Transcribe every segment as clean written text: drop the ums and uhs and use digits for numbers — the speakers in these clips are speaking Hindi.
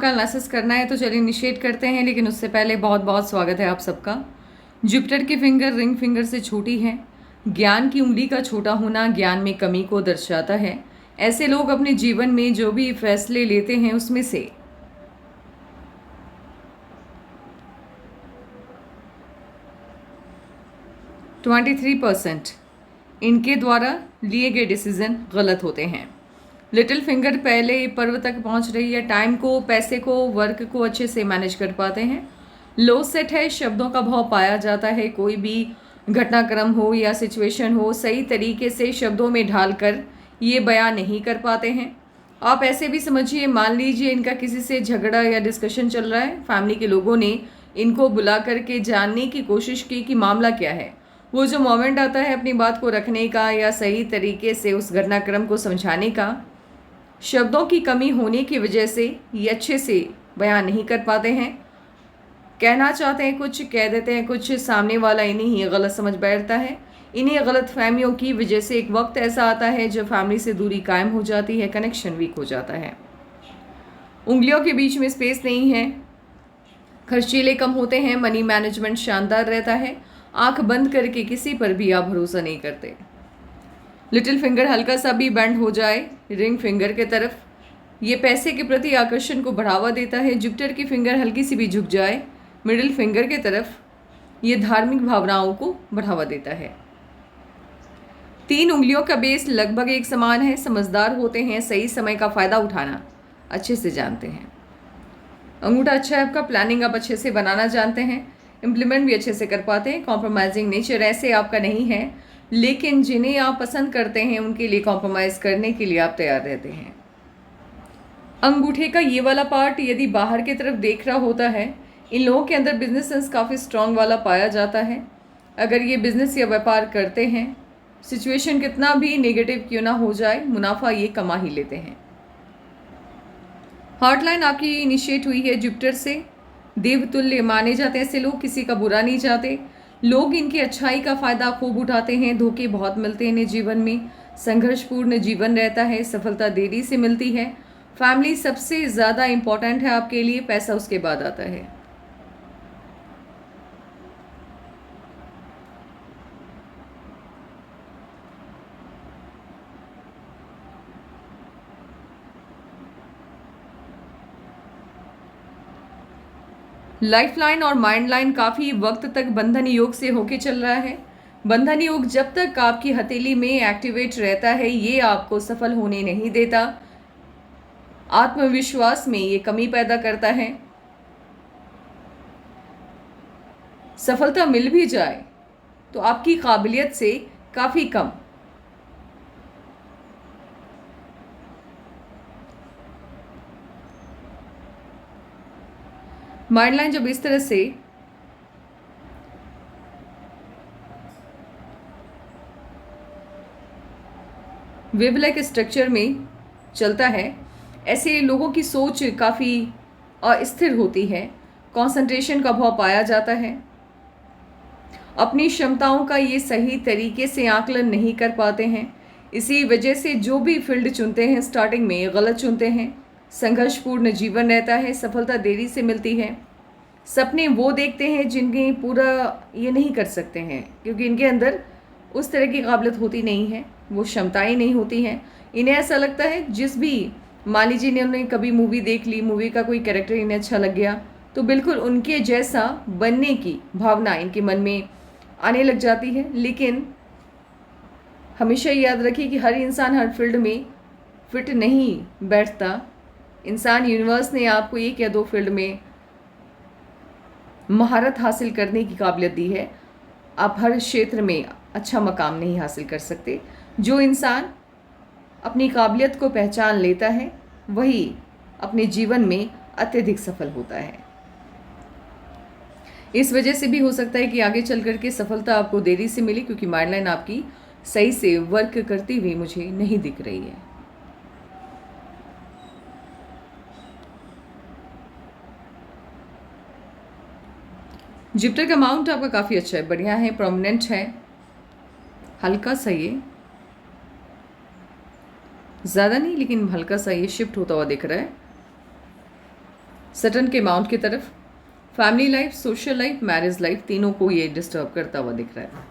का एनालिसिस करना है तो चलिए इनिशिएट करते हैं, लेकिन उससे पहले बहुत बहुत स्वागत है आप सबका। जुपिटर की फिंगर रिंग फिंगर से छोटी है। ज्ञान की उंगली का छोटा होना ज्ञान में कमी को दर्शाता है। ऐसे लोग अपने जीवन में जो भी फैसले लेते हैं उसमें से %23 इनके द्वारा लिए गए डिसीजन गलत होते हैं। लिटिल फिंगर पहले पर्व तक पहुंच रही है। टाइम को, पैसे को, वर्क को अच्छे से मैनेज कर पाते हैं। लो सेट है, शब्दों का भाव पाया जाता है। कोई भी घटनाक्रम हो या सिचुएशन हो, सही तरीके से शब्दों में ढालकर ये बयान नहीं कर पाते हैं। आप ऐसे भी समझिए, मान लीजिए इनका किसी से झगड़ा या डिस्कशन चल रहा है, फैमिली के लोगों ने इनको बुला करके जानने की कोशिश की कि मामला क्या है। वो जो मोमेंट आता है अपनी बात को रखने का या सही तरीके से उस घटनाक्रम को समझाने का, शब्दों की कमी होने की वजह से ये अच्छे से बयान नहीं कर पाते हैं। कहना चाहते हैं कुछ, कह देते हैं कुछ, सामने वाला इन्हें ही गलत समझ बैठता है। इन्हीं गलत फहमियों की वजह से एक वक्त ऐसा आता है जब फैमिली से दूरी कायम हो जाती है, कनेक्शन वीक हो जाता है। उंगलियों के बीच में स्पेस नहीं है। खर्चीले कम होते हैं। मनी मैनेजमेंट शानदार रहता है। आंख बंद करके किसी पर भी आप भरोसा नहीं करते। लिटिल फिंगर हल्का सा भी बेंड हो जाए रिंग फिंगर के तरफ, ये पैसे के प्रति आकर्षण को बढ़ावा देता है। जुपिटर की फिंगर हल्की सी भी झुक जाए मिडिल फिंगर के तरफ, ये धार्मिक भावनाओं को बढ़ावा देता है। 3 उंगलियों का बेस लगभग एक समान है। समझदार होते हैं, सही समय का फ़ायदा उठाना अच्छे से जानते हैं। अंगूठा अच्छा है आपका, प्लानिंग आप अच्छे से बनाना जानते हैं, इम्प्लीमेंट भी अच्छे से कर पाते हैं। कॉम्प्रोमाइजिंग नेचर ऐसे आपका नहीं है, लेकिन जिन्हें आप पसंद करते हैं उनके लिए कॉम्प्रोमाइज़ करने के लिए आप तैयार रहते हैं। अंगूठे का ये वाला पार्ट यदि बाहर की तरफ देख रहा होता है, इन लोगों के अंदर बिजनेस सेंस काफ़ी स्ट्रांग वाला पाया जाता है। अगर ये बिजनेस या व्यापार करते हैं, सिचुएशन कितना भी नेगेटिव क्यों ना हो जाए, मुनाफा ये कमा ही लेते हैं। हार्ट लाइन आपकी इनिशिएट हुई है जुपिटर से। देवतुल्य माने जाते हैं ऐसे लोग, किसी का बुरा नहीं चाहते। लोग इनकी अच्छाई का फ़ायदा खूब उठाते हैं। धोखे बहुत मिलते हैं इन्हें जीवन में। संघर्षपूर्ण जीवन रहता है। सफलता देरी से मिलती है। फैमिली सबसे ज़्यादा इम्पॉर्टेंट है आपके लिए, पैसा उसके बाद आता है। लाइफ लाइन और माइंड लाइन काफ़ी वक्त तक बंधन योग से होके चल रहा है। बंधन योग जब तक आपकी हथेली में एक्टिवेट रहता है, ये आपको सफल होने नहीं देता। आत्मविश्वास में ये कमी पैदा करता है। सफलता मिल भी जाए तो आपकी काबिलियत से काफ़ी कम। माइंड लाइन जब इस तरह से वेव लाइक स्ट्रक्चर में चलता है, ऐसे लोगों की सोच काफ़ी अस्थिर होती है। कंसंट्रेशन का भाव पाया जाता है। अपनी क्षमताओं का ये सही तरीके से आकलन नहीं कर पाते हैं। इसी वजह से जो भी फील्ड चुनते हैं स्टार्टिंग में गलत चुनते हैं। संघर्षपूर्ण जीवन रहता है। सफलता देरी से मिलती है। सपने वो देखते हैं जिनके पूरा ये नहीं कर सकते हैं, क्योंकि इनके अंदर उस तरह की काबिलियत होती नहीं है, वो क्षमताएं नहीं होती हैं। इन्हें ऐसा लगता है, जिस भी मान लीजिए इन्होंने कभी मूवी देख ली, मूवी का कोई कैरेक्टर इन्हें अच्छा लग गया, तो बिल्कुल उनके जैसा बनने की भावना इनके मन में आने लग जाती है। लेकिन हमेशा याद रखिए कि हर इंसान हर फील्ड में फिट नहीं बैठता। इंसान यूनिवर्स ने आपको एक या दो फील्ड में महारत हासिल करने की काबिलियत दी है। आप हर क्षेत्र में अच्छा मकाम नहीं हासिल कर सकते। जो इंसान अपनी काबिलियत को पहचान लेता है वही अपने जीवन में अत्यधिक सफल होता है। इस वजह से भी हो सकता है कि आगे चल कर के सफलता आपको देरी से मिले, क्योंकि माइंड लाइन आपकी सही से वर्क करती हुई मुझे नहीं दिख रही है। जुपिटर का माउंट आपका काफ़ी अच्छा है, बढ़िया है, प्रोमिनेंट है। हल्का सा ये, ज़्यादा नहीं लेकिन हल्का सा ये शिफ्ट होता हुआ दिख रहा है। सटर्न के माउंट की तरफ family life, social life, marriage life, तीनों को ये डिस्टर्ब करता हुआ दिख रहा है।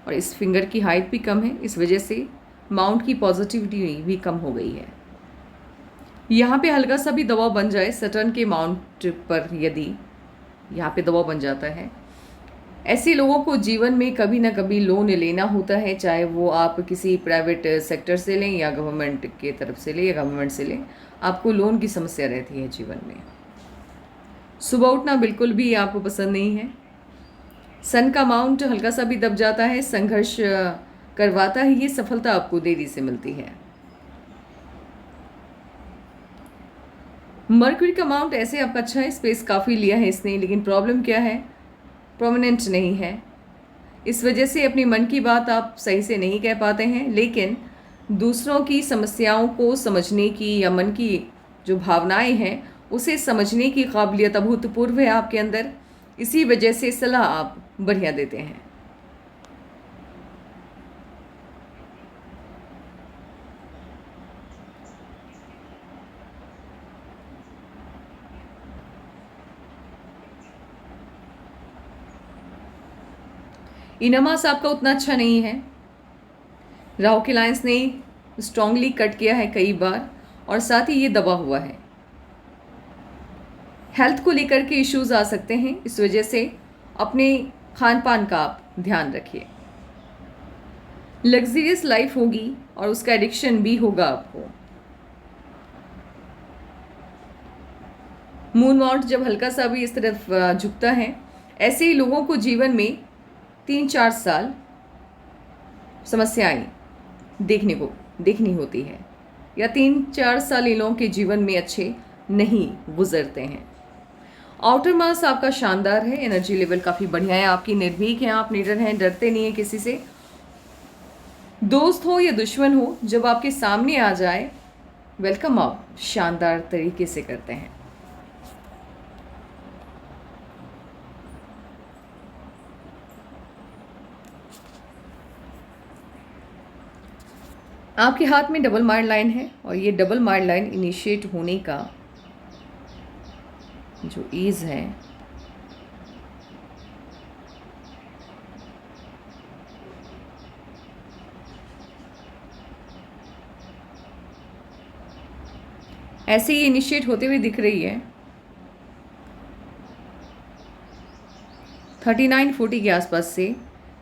और इस फिंगर की हाइट भी कम है, इस वजह से माउंट की पॉजिटिविटी भी कम हो गई है। यहाँ पे हल्का सा भी दबाव बन जाए सटर्न के माउंट पर, यदि यहाँ पे दबाव बन जाता है, ऐसे लोगों को जीवन में कभी ना कभी लोन लेना होता है, चाहे वो आप किसी प्राइवेट सेक्टर से लें या गवर्नमेंट के तरफ से लें या गवर्नमेंट से लें, आपको लोन की समस्या रहती है जीवन में। सुबह उठना बिल्कुल भी आपको पसंद नहीं है। सन का माउंट हल्का सा भी दब जाता है, संघर्ष करवाता है, ये सफलता आपको देरी से मिलती है। मरकरी का माउंट ऐसे आपका अच्छा है, स्पेस काफ़ी लिया है इसने, लेकिन प्रॉब्लम क्या है, प्रोमिनेंट नहीं है। इस वजह से अपनी मन की बात आप सही से नहीं कह पाते हैं, लेकिन दूसरों की समस्याओं को समझने की या मन की जो भावनाएं हैं उसे समझने की काबिलियत अभूतपूर्व है आपके अंदर। इसी वजह से सलाह आप बढ़िया देते हैं। इनमास आपका उतना अच्छा नहीं है। राहु के लाइंस ने स्ट्रांगली कट किया है कई बार, और साथ ही ये दबा हुआ है। हेल्थ को लेकर के इश्यूज आ सकते हैं, इस वजह से अपने खान पान का आप ध्यान रखिए। लग्जरियस लाइफ होगी और उसका एडिक्शन भी होगा आपको। मून माउंट जब हल्का सा भी इस तरफ झुकता है, ऐसे ही लोगों को जीवन में 3-4 साल समस्याएं देखनी होती है, या 3-4 साल इन लोगों के जीवन में अच्छे नहीं गुजरते हैं। आउटर मास आपका शानदार है, एनर्जी लेवल काफ़ी बढ़िया है आपकी, निर्भीक हैं आप, निडर हैं, डरते नहीं हैं किसी से। दोस्त हो या दुश्मन हो, जब आपके सामने आ जाए वेलकम आप शानदार तरीके से करते हैं। आपके हाथ में डबल माइंड लाइन है, और ये डबल माइंड लाइन इनिशिएट होने का जो ईज है ऐसे ही इनिशिएट होते हुए दिख रही है 39-40 के आसपास से,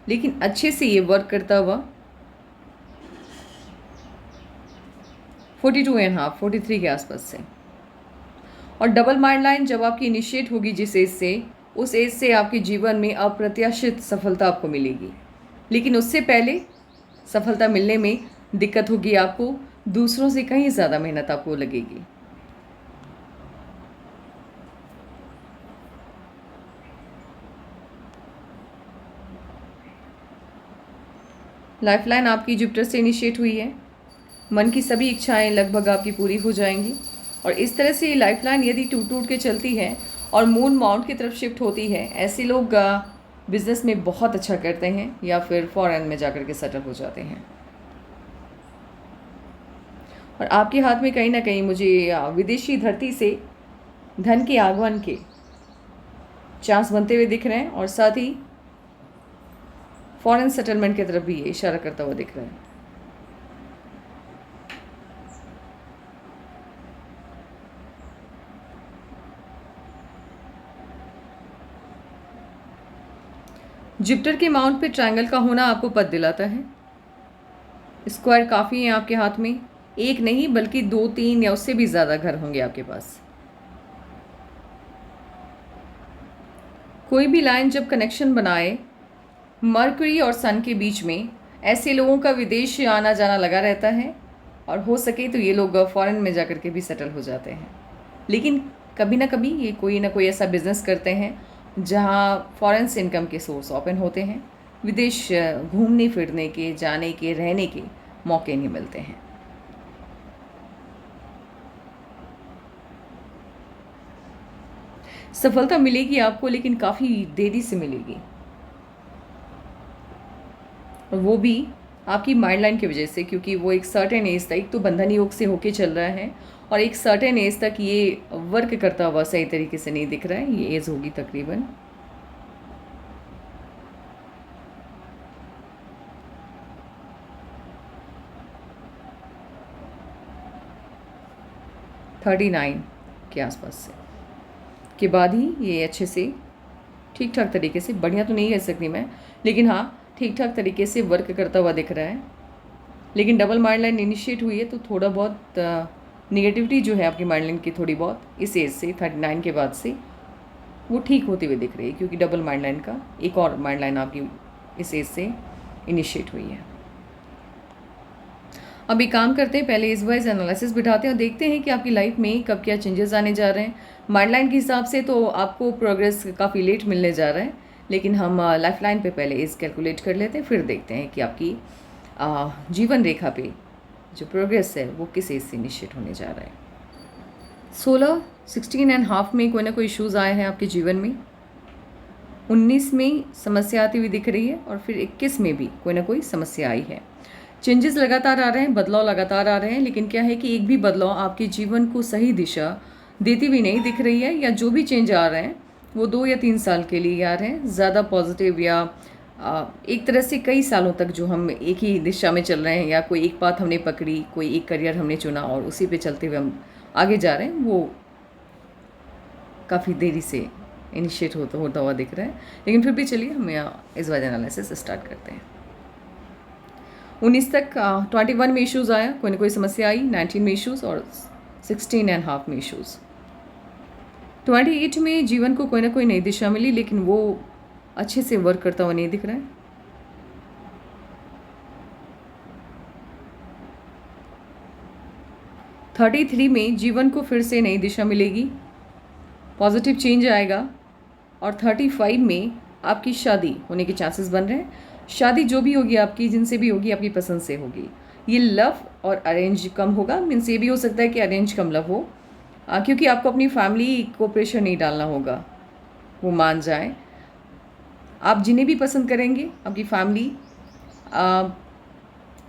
लेकिन अच्छे से ये वर्क करता हुआ 42.5 43 के आसपास से। और डबल माइंड लाइन जब आपकी इनिशिएट होगी जिस एज से, उस एज से आपके जीवन में अप्रत्याशित सफलता आपको मिलेगी, लेकिन उससे पहले सफलता मिलने में दिक्कत होगी आपको, दूसरों से कहीं ज़्यादा मेहनत आपको लगेगी। लाइफलाइन आपकी जुपिटर से इनिशिएट हुई है, मन की सभी इच्छाएं लगभग आपकी पूरी हो जाएंगी। और इस तरह से ये लाइफलाइन यदि टूट टूट के चलती है और मून माउंट की तरफ शिफ्ट होती है, ऐसे लोग बिजनेस में बहुत अच्छा करते हैं या फिर फॉरेन में जाकर के सेटल हो जाते हैं। और आपके हाथ में कहीं ना कहीं मुझे विदेशी धरती से धन के आगमन के चांस बनते हुए दिख रहे हैं, और साथ ही फॉरेन सेटलमेंट की तरफ भी ये इशारा करता हुआ दिख रहा है। जुपिटर के माउंट पे ट्रायंगल का होना आपको पद दिलाता है। स्क्वायर काफ़ी है आपके हाथ में, एक नहीं बल्कि 2-3 या उससे भी ज़्यादा घर होंगे आपके पास। कोई भी लाइन जब कनेक्शन बनाए मरकरी और सन के बीच में, ऐसे लोगों का विदेश आना जाना लगा रहता है, और हो सके तो ये लोग फॉरेन में जाकर के भी सेटल हो जाते हैं। लेकिन कभी ना कभी ये कोई ना कोई ऐसा बिजनेस करते हैं जहाँ फॉरेन से इनकम के सोर्स ओपन होते हैं, विदेश घूमने फिरने के, जाने के, रहने के मौके नहीं मिलते हैं। सफलता मिलेगी आपको, लेकिन काफ़ी देरी से मिलेगी, और वो भी आपकी माइंड लाइन की वजह से, क्योंकि वो एक सर्टेन एज तक तो बंधन योग से होके चल रहा है, और एक सर्टेन एज तक ये वर्क करता हुआ सही तरीके से नहीं दिख रहा है। ये एज होगी तकरीबन 39 के आसपास से के बाद ही ये अच्छे से ठीक ठाक तरीके से, बढ़िया तो नहीं कह सकती मैं, लेकिन हाँ ठीक ठाक तरीके से वर्क करता हुआ दिख रहा है। लेकिन डबल माइंड लाइन इनिशिएट हुई है तो थोड़ा बहुत निगेटिविटी जो है आपकी माइंड लाइन की थोड़ी बहुत इस एज से 39 के बाद से वो ठीक होती हुई दिख रही है, क्योंकि डबल माइंड लाइन का एक और माइंड लाइन आपकी इस एज से इनिशिएट हुई है। अब एक काम करते हैं, पहले एज वाइज एनालिसिस बिठाते हैं और देखते हैं कि आपकी लाइफ में कब क्या चेंजेस आने जा रहे हैं। माइंड लाइन के हिसाब से तो आपको प्रोग्रेस काफ़ी लेट मिलने जा रहा है, लेकिन हम लाइफ लाइन पर पहले एज कैलकुलेट कर लेते हैं, फिर देखते हैं कि आपकी जीवन रेखा पे जो प्रोग्रेस है वो किस एज से इनिशिएट होने जा रहा है। 16, 16 एंड हाफ में कोई ना कोई इश्यूज़ आए हैं आपके जीवन में। 19 में समस्या आती हुई दिख रही है और फिर 21 में भी कोई ना कोई समस्या आई है। चेंजेस लगातार आ रहे हैं, बदलाव लगातार आ रहे हैं, लेकिन क्या है कि एक भी बदलाव आपके जीवन को सही दिशा देती हुई नहीं दिख रही है, या जो भी चेंज आ रहे हैं वो 2 या 3 साल के लिए आ रहे हैं, ज़्यादा पॉजिटिव या एक तरह से कई सालों तक जो हम एक ही दिशा में चल रहे हैं, या कोई एक बात हमने पकड़ी, कोई एक करियर हमने चुना और उसी पे चलते हुए हम आगे जा रहे हैं, वो काफ़ी देरी से इनिशिएट होता हुआ दिख रहा है। लेकिन फिर भी चलिए हम इस वजह एनालिसिस स्टार्ट करते हैं। 19 तक 21 में इश्यूज़ आया, कोई ना कोई समस्या आई, 19 में इश्यूज़ और 16 एंड हाफ में इश्यूज़। 28 में जीवन को कोई ना कोई नई दिशा मिली, लेकिन वो अच्छे से वर्क करता हुआ नहीं दिख रहा है। 33 में जीवन को फिर से नई दिशा मिलेगी, पॉजिटिव चेंज आएगा और 35 में आपकी शादी होने के चांसेस बन रहे हैं। शादी जो भी होगी आपकी, जिनसे भी होगी, आपकी पसंद से होगी। ये लव और अरेंज कम होगा, मीन्स ये भी हो सकता है कि अरेंज कम लव हो, क्योंकि आपको अपनी फैमिली को प्रेशर नहीं डालना होगा, वो मान जाए। आप जिन्हें भी पसंद करेंगे आपकी फैमिली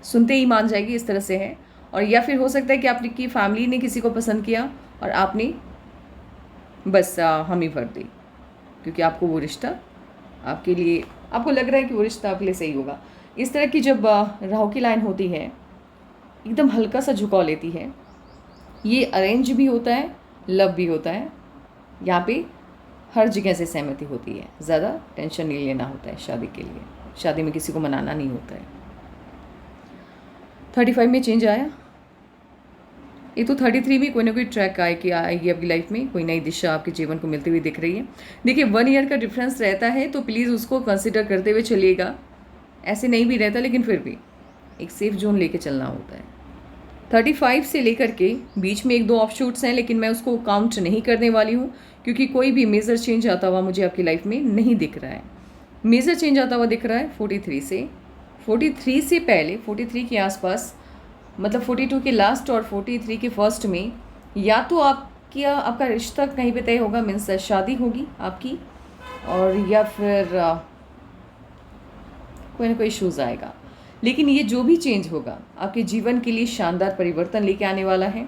सुनते ही मान जाएगी, इस तरह से है। और या फिर हो सकता है कि आपकी फैमिली ने किसी को पसंद किया और आपने बस हामी भर दी, क्योंकि आपको वो रिश्ता आपके लिए, आपको लग रहा है कि वो रिश्ता आपके लिए सही होगा। इस तरह की जब राहु की लाइन होती है, एकदम हल्का सा झुकाव लेती है। ये अरेंज भी होता है, लव भी होता है। यहाँ पे हर जगह से सहमति होती है, ज़्यादा टेंशन नहीं लेना होता है शादी के लिए, शादी में किसी को मनाना नहीं होता है। 35 में चेंज आया, ये तो 33 में कोई ना कोई ट्रैक आएगी आपकी लाइफ में, कोई नई दिशा आपके जीवन को मिलती हुई दिख रही है। देखिए 1 ईयर का डिफरेंस रहता है, तो प्लीज़ उसको कंसिडर करते हुए चलिएगा। ऐसे नहीं भी रहता, लेकिन फिर भी एक सेफ जोन लेके चलना होता है। 35 से लेकर के बीच में 1-2 ऑफशूट्स हैं, लेकिन मैं उसको काउंट नहीं करने वाली हूँ, क्योंकि कोई भी मेजर चेंज आता हुआ मुझे आपकी लाइफ में नहीं दिख रहा है। मेजर चेंज आता हुआ दिख रहा है 43 से। 43 से पहले, 43 के आसपास, मतलब 42 के लास्ट और 43 के फर्स्ट में, या तो आपका रिश्ता कहीं पे तय होगा, मीन्स शादी होगी आपकी, और या फिर कोई ना कोई इशूज़ आएगा। लेकिन ये जो भी चेंज होगा आपके जीवन के लिए शानदार परिवर्तन लेके आने वाला है।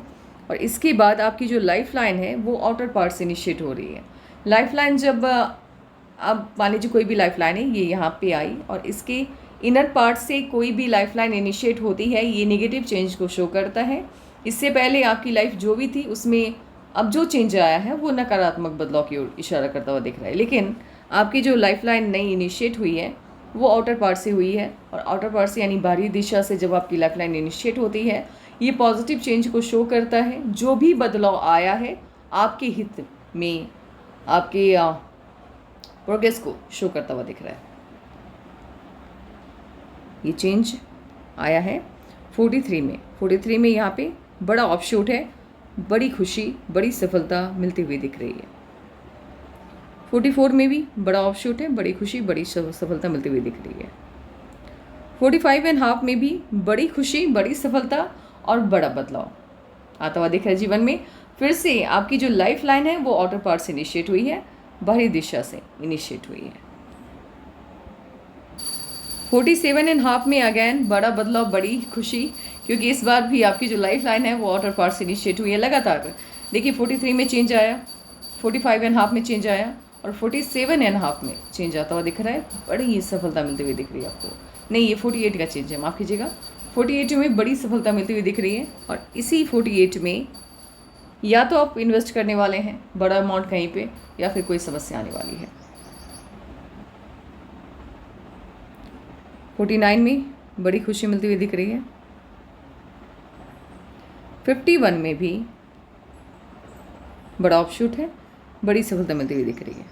और इसके बाद आपकी जो लाइफ लाइन है वो आउटर पार्ट से इनिशिएट हो रही है। लाइफ लाइन जब अब मान लीजिए कोई भी लाइफ लाइन है, ये यहाँ पे आई और इसके इनर पार्ट से कोई भी लाइफ लाइन इनिशिएट होती है, ये नेगेटिव चेंज को शो करता है। इससे पहले आपकी लाइफ जो भी थी उसमें अब जो चेंज आया है वो नकारात्मक बदलाव की ओर इशारा करता हुआ दिख रहा है। लेकिन आपकी जो लाइफ लाइन नई इनिशिएट हुई है वो आउटर पार्ट से हुई है, और आउटर पार्ट से यानी बाहरी दिशा से जब आपकी लाइफ लाइन इनिशिएट होती है, ये पॉजिटिव चेंज को शो करता है। जो भी बदलाव आया है आपके हित में, आपके प्रोग्रेस को शो करता हुआ दिख रहा है। ये चेंज आया है 43 में। 43 में यहाँ पे बड़ा ऑफशूट है, बड़ी खुशी, बड़ी सफलता मिलती हुई दिख रही है। 44 में भी बड़ा ऑफशूट है, बड़ी खुशी, बड़ी सफलता मिलती हुई दिख रही है। 45 एंड हाफ में भी बड़ी खुशी, बड़ी सफलता और बड़ा बदलाव आता हुआ दिख रहा है जीवन में। फिर से आपकी जो लाइफ लाइन है वो आउटर पार्ट से इनिशिएट हुई है, बाहरी दिशा से इनिशिएट हुई है। 47 एंड हाफ में अगेन बड़ा बदलाव, बड़ी खुशी क्योंकि इस बार भी आपकी जो लाइफ लाइन है वो आउटर पार्ट से इनिशिएट हुई है लगातार। देखिए 43 में चेंज आया, 45.5 में चेंज आया और 47.5 में चेंज आता हुआ दिख रहा है। बड़ी सफलता मिलती हुई दिख रही है आपको। नहीं, ये 48 का चेंज है, माफ़ कीजिएगा। 48 में बड़ी सफलता मिलती हुई दिख रही है और इसी 48 में या तो आप इन्वेस्ट करने वाले हैं बड़ा अमाउंट कहीं पे, या फिर कोई समस्या आने वाली है। 49 में बड़ी खुशी मिलती हुई दिख रही है। 51 में भी बड़ा ऑफशूट है, बड़ी सफलता मिलती हुई दिख रही है।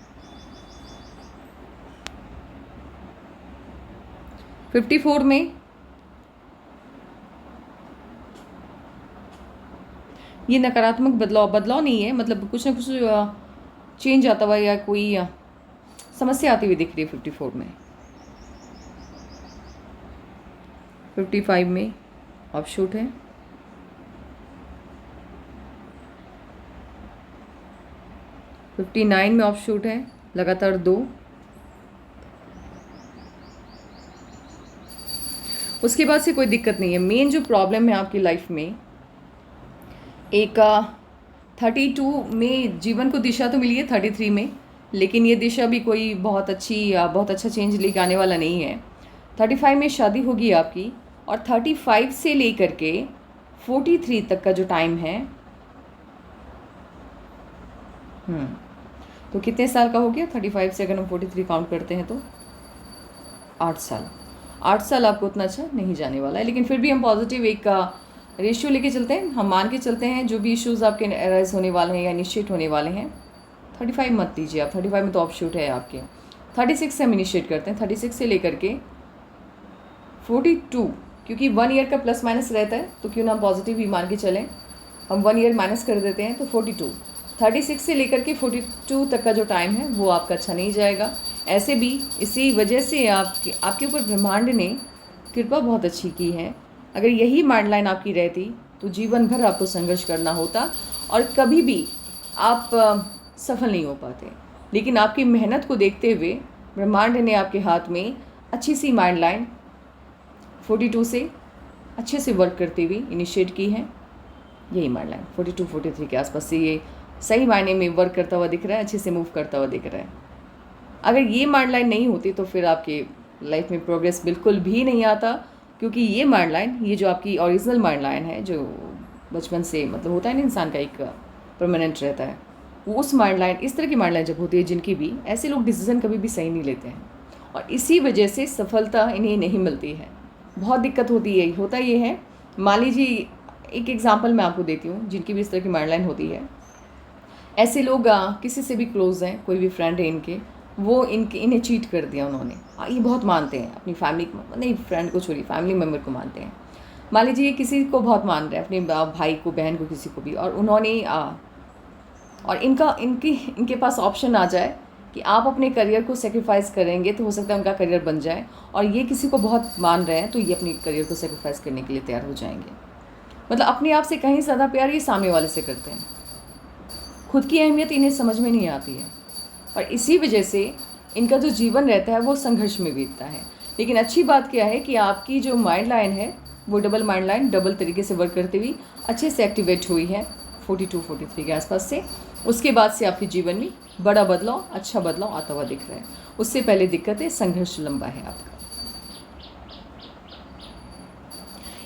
54 में ये नकारात्मक बदलाव नहीं है, मतलब कुछ ना कुछ चेंज आता हुआ या कोई समस्या आती हुई दिख रही है 54 में। 55 में ऑफशूट है। 59 में ऑफशूट है, लगातार 2। उसके बाद से कोई दिक्कत नहीं है। मेन जो प्रॉब्लम है आपकी लाइफ में, एक 32 में जीवन को दिशा तो मिली है 33 में, लेकिन ये दिशा भी कोई बहुत अच्छा चेंज लेके आने वाला नहीं है। 35 में शादी होगी आपकी और 35 से लेकर के 43 तक का जो टाइम है, तो कितने साल का हो गया? 35 से अगर हम 43 काउंट करते हैं तो 8 साल। 8 साल आपको उतना अच्छा नहीं जाने वाला है, लेकिन फिर भी हम पॉजिटिव एक रेशियो लेके चलते हैं। हम मान के चलते हैं जो भी इश्यूज़ आपके अराइज होने वाले हैं या इनिशिएट होने वाले हैं। 35 मत दीजिए आप, 35 में तो ऑफशूट है आपके। 36 से हम इनिशिएट करते हैं, 36 से लेकर के 42, क्योंकि 1 ईयर का प्लस माइनस रहता है, तो क्यों ना हम पॉजिटिव ही मान के चलें। हम 1 ईयर माइनस कर देते हैं तो 42। 36 से लेकर के 42 तक का जो टाइम है वो आपका अच्छा नहीं जाएगा। ऐसे भी इसी वजह से आपके ऊपर ब्रह्मांड ने कृपा बहुत अच्छी की है। अगर यही माइंड लाइन आपकी रहती तो जीवन भर आपको संघर्ष करना होता और कभी भी आप सफल नहीं हो पाते। लेकिन आपकी मेहनत को देखते हुए ब्रह्मांड ने आपके हाथ में अच्छी सी माइंड लाइन 42 से अच्छे से वर्क करते हुए इनिशिएट की है। यही माइंड लाइन 42-43 के आसपास से ये सही मायने में वर्क करता हुआ दिख रहा है, अच्छे से मूव करता हुआ दिख रहा है। अगर ये माइंड लाइन नहीं होती तो फिर आपके लाइफ में प्रोग्रेस बिल्कुल भी नहीं आता, क्योंकि ये माइंड लाइन, ये जो आपकी ओरिजिनल माइंड लाइन है, जो बचपन से मतलब होता है ना इंसान का एक परमानेंट रहता है, उस माइंड लाइन, इस तरह की माइंड लाइन जब होती है जिनकी भी, ऐसे लोग डिसीजन कभी भी सही नहीं लेते हैं और इसी वजह से सफलता इन्हें नहीं मिलती है। बहुत दिक्कत होती है। होता ये है, मान लीजिए एक एग्जाम्पल मैं आपको देती हूँ जिनकी भी इस तरह की माइंड लाइन होती है। ऐसे लोग किसी से भी क्लोज हैं, कोई भी फ्रेंड है इनके, वो इन्हें चीट कर दिया उन्होंने। ये बहुत मानते हैं अपनी फैमिली को, नहीं फ्रेंड को छोड़िए, फैमिली मेम्बर को मानते हैं। मान लीजिए किसी को बहुत मान रहे हैं, अपने भाई को, बहन को, किसी को भी, और उन्होंने और इनके पास ऑप्शन आ जाए कि आप अपने करियर को सेक्रीफाइस करेंगे तो हो सकता है उनका करियर बन जाए, और ये किसी को बहुत मान रहे हैं तो ये अपने करियर को सेक्रीफाइस करने के लिए तैयार हो जाएंगे। मतलब अपने आप से कहीं ज़्यादा प्यार ये सामने वाले से करते हैं। खुद की अहमियत इन्हें समझ में नहीं आती है और इसी वजह से इनका जो जीवन रहता है वो संघर्ष में बीतता है। लेकिन अच्छी बात क्या है कि आपकी जो माइंड लाइन है वो डबल माइंड लाइन, डबल तरीके से वर्क करती हुई अच्छे से एक्टिवेट हुई है 42-43 के आसपास से। उसके बाद से आपके जीवन में बड़ा बदलाव, अच्छा बदलाव आता हुआ दिख रहा है। उससे पहले दिक्कत है, संघर्ष लंबा है आपका।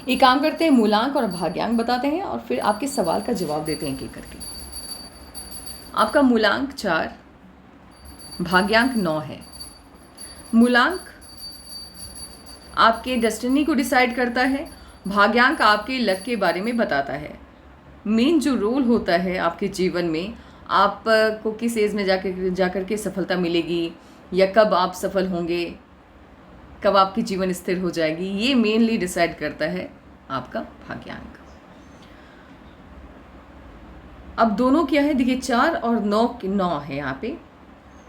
एक काम करते हैं, मूलांक और भाग्यांक बताते हैं और फिर आपके सवाल का जवाब देते हैं एक करके। आपका मूलांक 4, भाग्यांक 9 है। मूलांक आपके डेस्टिनी को डिसाइड करता है, भाग्यांक आपके लक के बारे में बताता है। मेन जो रोल होता है आपके जीवन में, आपको किस एज में जाकर के सफलता मिलेगी या कब आप सफल होंगे, कब आपकी जीवन स्थिर हो जाएगी, ये मेनली डिसाइड करता है आपका भाग्यांक। अब दोनों क्या है, देखिए 4 और 9 है यहाँ पे,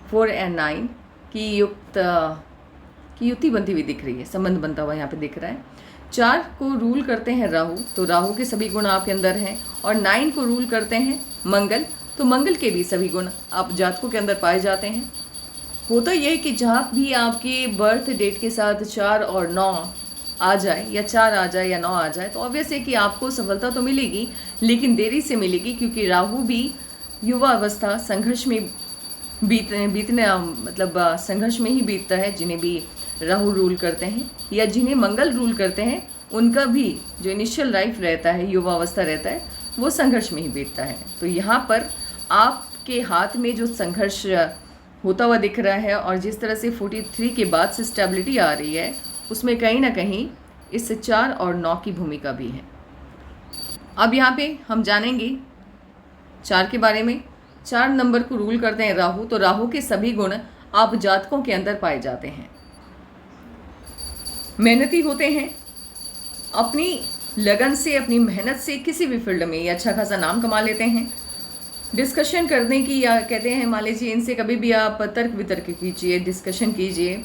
4 और 9 की युति बनती हुई दिख रही है, संबंध बनता हुआ यहाँ पे दिख रहा है। 4 को रूल करते हैं राहु, तो राहु के सभी गुण आपके अंदर हैं, और 9 को रूल करते हैं मंगल, तो मंगल के भी सभी गुण आप जातकों के अंदर पाए जाते हैं। होता यह है कि जहाँ भी आपके बर्थ डेट के साथ 4 और 9 आ जाए या 4 आ जाए या 9 आ जाए तो ऑब्वियस है कि आपको सफलता तो मिलेगी, लेकिन देरी से मिलेगी, क्योंकि राहु भी युवा अवस्था संघर्ष में बीतने मतलब संघर्ष में ही बीतता है। जिन्हें भी राहु रूल करते हैं या जिन्हें मंगल रूल करते हैं, उनका भी जो इनिशियल लाइफ रहता है, युवा अवस्था रहता है, वो संघर्ष में ही बीतता है। तो यहाँ पर आपके हाथ में जो संघर्ष होता हुआ दिख रहा है और जिस तरह से 43 के बाद से स्टेबिलिटी आ रही है, उसमें कहीं ना कहीं इस 4 और 9 की भूमिका भी है। अब यहाँ पे हम जानेंगे 4 के बारे में। 4 नंबर को रूल करते हैं राहु, तो राहु के सभी गुण आप जातकों के अंदर पाए जाते हैं। मेहनती होते हैं, अपनी लगन से, अपनी मेहनत से किसी भी फील्ड में ये अच्छा खासा नाम कमा लेते हैं। डिस्कशन करने की, या कहते हैं मान लीजिए इनसे कभी भी आप तर्क वितर्क कीजिए, डिस्कशन कीजिए,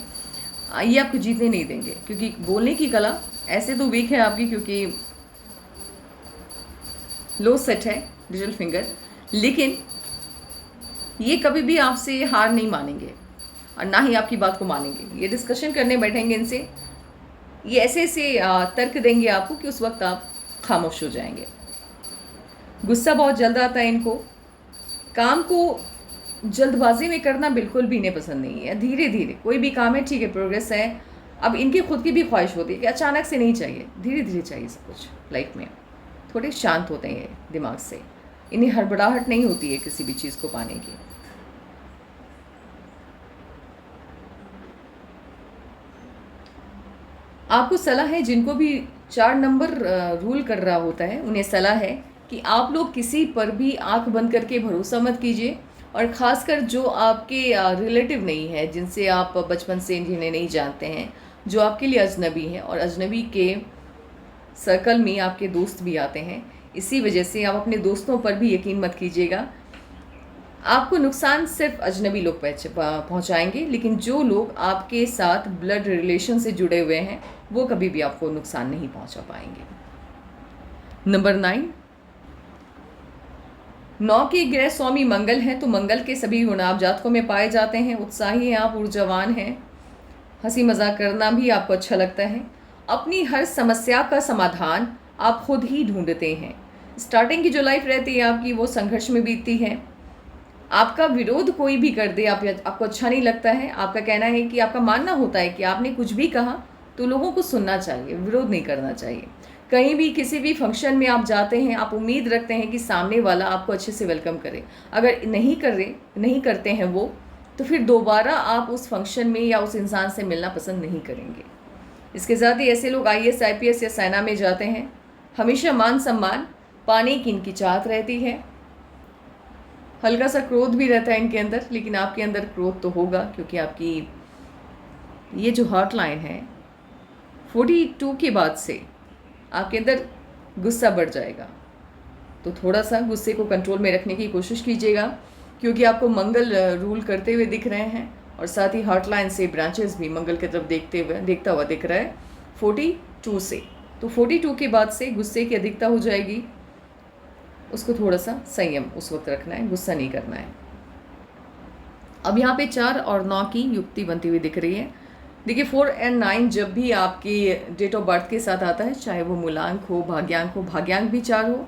ये आपको जीतने नहीं देंगे, क्योंकि बोलने की कला ऐसे तो वीक है आपकी, क्योंकि लो सेट है लिटिल फिंगर, लेकिन ये कभी भी आपसे हार नहीं मानेंगे और ना ही आपकी बात को मानेंगे। ये डिस्कशन करने बैठेंगे इनसे, ये ऐसे ऐसे तर्क देंगे आपको कि उस वक्त आप खामोश हो जाएंगे। गुस्सा बहुत जल्द आता है इनको। काम को जल्दबाजी में करना बिल्कुल भी इन्हें पसंद नहीं है। धीरे धीरे कोई भी काम है, ठीक है, प्रोग्रेस है, अब इनकी खुद की भी ख्वाहिश होती है कि अचानक से नहीं चाहिए, धीरे धीरे चाहिए सब कुछ लाइफ में। थोड़े शांत होते हैं ये दिमाग से, इन्हें हड़बड़ाहट नहीं होती है किसी भी चीज़ को पाने की। आपको सलाह है, जिनको भी 4 नंबर रूल कर रहा होता है, उन्हें सलाह है कि आप लोग किसी पर भी आंख बंद करके भरोसा मत कीजिए, और ख़ासकर जो आपके रिलेटिव नहीं है, जिनसे आप बचपन से जिन्हें नहीं जानते हैं, जो आपके लिए अजनबी हैं, और अजनबी के सर्कल में आपके दोस्त भी आते हैं। इसी वजह से आप अपने दोस्तों पर भी यकीन मत कीजिएगा। आपको नुकसान सिर्फ अजनबी लोग पहुंचाएंगे, लेकिन जो लोग आपके साथ ब्लड रिलेशन से जुड़े हुए हैं, वो कभी भी आपको नुकसान नहीं पहुंचा पाएंगे। नंबर 9 के ग्रह स्वामी मंगल हैं, तो मंगल के सभी गुण आप जातकों में पाए जाते हैं। उत्साही हैं आप, ऊर्जावान हैं, हंसी मजाक करना भी आपको अच्छा लगता है। अपनी हर समस्या का समाधान आप खुद ही ढूंढते हैं। स्टार्टिंग की जो लाइफ रहती है आपकी, वो संघर्ष में बीतती है। आपका विरोध कोई भी कर दे, आपको अच्छा नहीं लगता है। आपका कहना है कि, आपका मानना होता है कि आपने कुछ भी कहा तो लोगों को सुनना चाहिए, विरोध नहीं करना चाहिए। कहीं भी किसी भी फंक्शन में आप जाते हैं, आप उम्मीद रखते हैं कि सामने वाला आपको अच्छे से वेलकम करे। अगर नहीं करते हैं वो, तो फिर दोबारा आप उस फंक्शन में या उस इंसान से मिलना पसंद नहीं करेंगे। इसके साथ ही ऐसे लोग IAS IPS या सेना में जाते हैं, हमेशा मान सम्मान पाने की इनकी चाहत रहती है। हल्का सा क्रोध भी रहता है इनके अंदर, लेकिन आपके अंदर क्रोध तो होगा, क्योंकि आपकी ये जो हॉट लाइन है 42 के बाद से आपके अंदर गुस्सा बढ़ जाएगा। तो थोड़ा सा गुस्से को कंट्रोल में रखने की कोशिश कीजिएगा, क्योंकि आपको मंगल रूल करते हुए दिख रहे हैं, और साथ ही हॉट लाइन से ब्रांचेस भी मंगल की तरफ देखता हुआ दिख रहा है 42 से। तो 42 के बाद से गुस्से की अधिकता हो जाएगी। उसको थोड़ा सा संयम उस वक्त रखना है, गुस्सा नहीं करना है। अब यहाँ पे 4 और 9 की युक्ति बनती हुई दिख रही है। देखिए 4 और 9 जब भी आपकी डेट ऑफ बर्थ के साथ आता है, चाहे वो मूलांक हो, भाग्यांक हो, भाग्यांक भी 4 हो,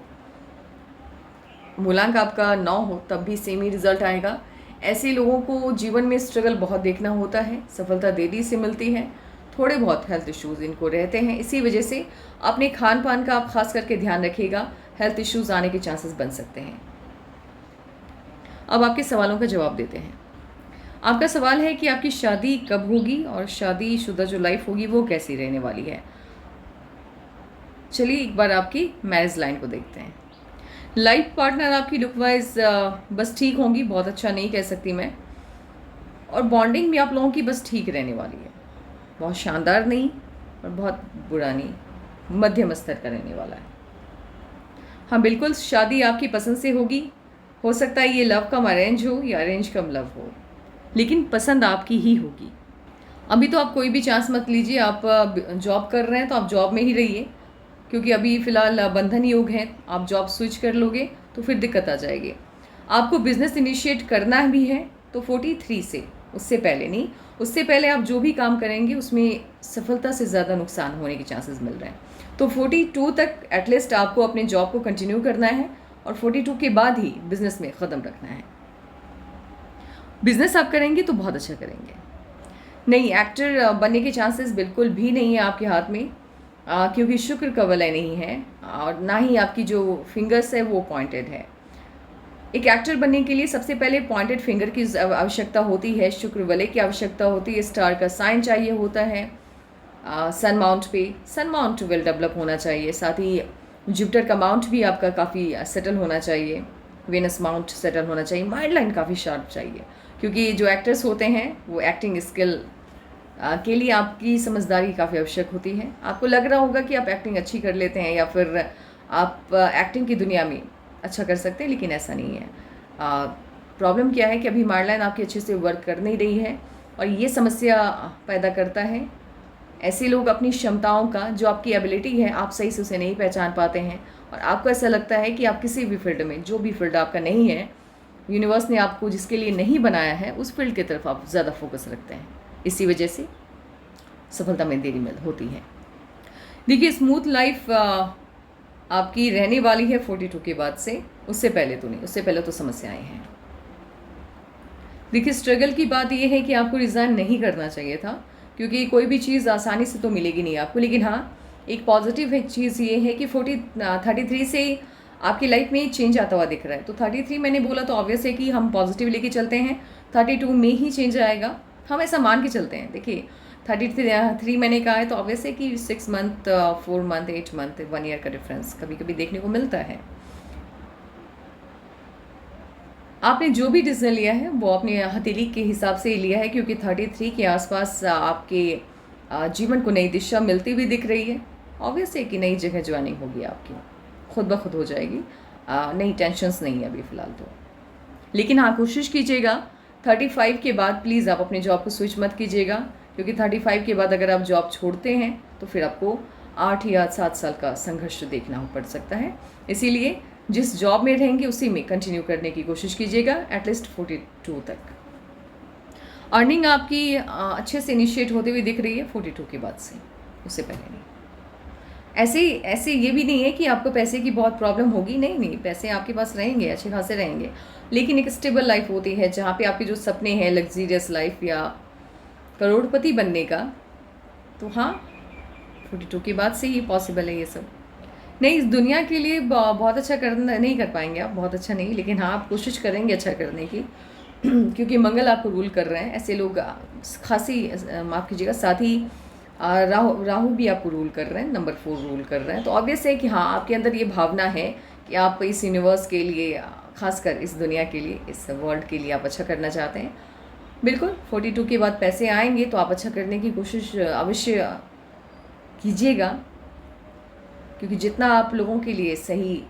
मूलांक आपका 9 हो, तब भी सेम ही रिजल्ट आएगा। ऐसे लोगों को जीवन में स्ट्रगल बहुत देखना होता है, सफलता देरी से मिलती है, थोड़े बहुत हेल्थ इश्यूज़ इनको रहते हैं। इसी वजह से अपने खान पान का आप खास करके ध्यान रखिएगा, हेल्थ इश्यूज़ आने के चांसेस बन सकते हैं। अब आपके सवालों का जवाब देते हैं। आपका सवाल है कि आपकी शादी कब होगी और शादीशुदा जो लाइफ होगी वो कैसी रहने वाली है। चलिए एक बार आपकी मैरिज लाइन को देखते हैं। लाइफ पार्टनर आपकी लुक वाइज बस ठीक होंगी, बहुत अच्छा नहीं कह सकती मैं, और बॉन्डिंग भी आप लोगों की बस ठीक रहने वाली है, बहुत शानदार नहीं और बहुत बुरा नहीं, मध्यम स्तर का रहने वाला है। हाँ बिल्कुल, शादी आपकी पसंद से होगी। हो सकता है ये लव कम अरेंज हो या अरेंज कम लव हो, लेकिन पसंद आपकी ही होगी। अभी तो आप कोई भी चांस मत लीजिए। आप जॉब कर रहे हैं तो आप जॉब में ही रहिए, क्योंकि अभी फ़िलहाल बंधन योग है। आप जॉब स्विच कर लोगे तो फिर दिक्कत आ जाएगी। आपको बिज़नेस इनिशिएट करना भी है तो 43 से उससे पहले नहीं। उससे पहले आप जो भी काम करेंगे उसमें सफलता से ज़्यादा नुकसान होने के चांसेस मिल रहे हैं। तो 42 तक एटलीस्ट आपको अपने जॉब को कंटिन्यू करना है और 42 के बाद ही बिज़नेस में क़दम रखना है। बिज़नेस आप करेंगे तो बहुत अच्छा करेंगे। नहीं, एक्टर बनने के चांसेस बिल्कुल भी नहीं है आपके हाथ में, क्योंकि शुक्र का वलय नहीं है और ना ही आपकी जो फिंगर्स है वो पॉइंटेड है। एक एक्टर बनने के लिए सबसे पहले पॉइंटेड फिंगर की आवश्यकता होती है, शुक्र वलय की आवश्यकता होती है, स्टार का साइन चाहिए होता है, सन माउंट पे सन माउंट वेल डेवलप होना चाहिए, साथ ही जुपिटर का माउंट भी आपका काफ़ी सेटल होना चाहिए, वेनस माउंट सेटल होना चाहिए, माइंड लाइन काफ़ी शार्प चाहिए, क्योंकि जो एक्टर्स होते हैं वो एक्टिंग स्किल के लिए आपकी समझदारी काफ़ी आवश्यक होती है। आपको लग रहा होगा कि आप एक्टिंग अच्छी कर लेते हैं या फिर आप एक्टिंग की दुनिया में अच्छा कर सकते हैं, लेकिन ऐसा नहीं है। प्रॉब्लम क्या है कि अभी माइंड लाइन आपकी अच्छे से वर्क कर नहीं रही है और ये समस्या पैदा करता है। ऐसे लोग अपनी क्षमताओं का, जो आपकी एबिलिटी है, आप सही से उसे नहीं पहचान पाते हैं और आपको ऐसा लगता है कि आप किसी भी फील्ड में, जो भी फील्ड आपका नहीं है, यूनिवर्स ने आपको जिसके लिए नहीं बनाया है उस फील्ड की तरफ आप ज़्यादा फोकस रखते हैं। इसी वजह से सफलता में देरी मिल होती है। देखिए, स्मूथ लाइफ आपकी रहने वाली है 42 के बाद से, उससे पहले तो नहीं, उससे पहले तो समस्याएं हैं। देखिए, स्ट्रगल की बात यह है कि आपको रिज़ाइन नहीं करना चाहिए था, क्योंकि कोई भी चीज़ आसानी से तो मिलेगी नहीं आपको। लेकिन हाँ, एक पॉजिटिव एक चीज़ ये है कि 33 से आपकी लाइफ में चेंज आता हुआ दिख रहा है। तो 33 मैंने बोला तो ऑब्वियस है कि हम पॉजिटिव लेके चलते हैं, 32 में ही चेंज आएगा, हम ऐसा मान के चलते हैं। देखिए, 33 मैंने कहा है तो ऑब्वियस है कि 6 मंथ, 4 मंथ, 8 मंथ, 1 ईयर का डिफरेंस कभी कभी देखने को मिलता है। आपने जो भी डिसीजन लिया है वो अपने हथेली के हिसाब से ही लिया है, क्योंकि 33 के आसपास आपके जीवन को नई दिशा मिलती हुई दिख रही है। ऑब्वियस है कि नई जगह ज्वाइनिंग होगी आपकी, खुद ब खुद हो जाएगी, नई टेंशन्स नहीं है अभी फ़िलहाल तो। लेकिन हाँ, कोशिश कीजिएगा 35 के बाद प्लीज़ आप अपने जॉब को स्विच मत कीजिएगा, क्योंकि 35 के बाद अगर आप जॉब छोड़ते हैं तो फिर आपको 8 या 7 साल का संघर्ष देखना पड़ सकता है। इसीलिए जिस जॉब में रहेंगे उसी में कंटिन्यू करने की कोशिश कीजिएगा एटलीस्ट 42 तक। अर्निंग आपकी अच्छे से इनिशिएट होते हुए दिख रही है 42 के बाद से, उससे पहले नहीं। ऐसे ये भी नहीं है कि आपको पैसे की बहुत प्रॉब्लम होगी, नहीं, पैसे आपके पास रहेंगे, अच्छे खासे रहेंगे, लेकिन एक स्टेबल लाइफ होती है जहाँ पे आपके जो सपने हैं लग्जीरियस लाइफ या करोड़पति बनने का, तो हाँ 42 के बाद से ही पॉसिबल है ये सब। नहीं, इस दुनिया के लिए बहुत अच्छा करना नहीं कर पाएंगे आप, बहुत अच्छा नहीं, लेकिन हाँ आप कोशिश करेंगे अच्छा करने की क्योंकि मंगल आपको रूल कर रहे हैं। ऐसे लोग खासी माफ़ कीजिएगा, साथ ही राहु भी आपको रूल कर रहे हैं, नंबर 4 रूल कर रहे हैं। तो ऑब्वियस है कि हाँ आपके अंदर ये भावना है कि आप इस यूनिवर्स के लिए, खासकर इस दुनिया के लिए, इस वर्ल्ड के लिए आप अच्छा करना चाहते हैं। बिल्कुल 42 के बाद पैसे आएंगे तो आप अच्छा करने की कोशिश अवश्य कीजिएगा, क्योंकि जितना आप लोगों के लिए सही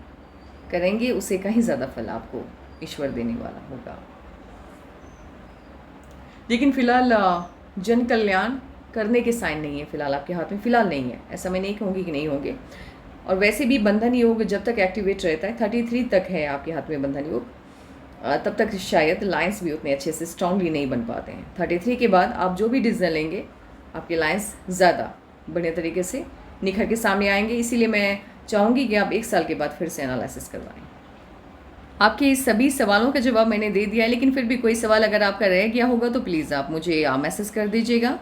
करेंगे उससे कहीं ज़्यादा फल आपको ईश्वर देने वाला होगा। लेकिन फ़िलहाल जन कल्याण करने के साइन नहीं है, फ़िलहाल आपके हाथ में फ़िलहाल नहीं है। ऐसा मैं नहीं कहूँगी कि नहीं होंगे, और वैसे भी बंधन योग जब तक एक्टिवेट रहता है, 33 तक है आपके हाथ में बंधन योग, तब तक शायद लाइंस भी उतने अच्छे से स्ट्रांगली नहीं बन पाते हैं। 33 के बाद आप जो भी डिसीजन लेंगे आपके लाइंस ज़्यादा बढ़िया तरीके से निखर के सामने आएंगे। इसीलिए मैं चाहूँगी कि आप 1 साल के बाद फिर से एनालिसिस करवाएं। आपके सभी सवालों का जवाब मैंने दे दिया है, लेकिन फिर भी कोई सवाल अगर आपका रह गया होगा तो प्लीज़ आप मुझे मैसेज कर दीजिएगा।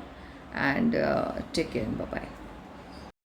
And take care, bye bye.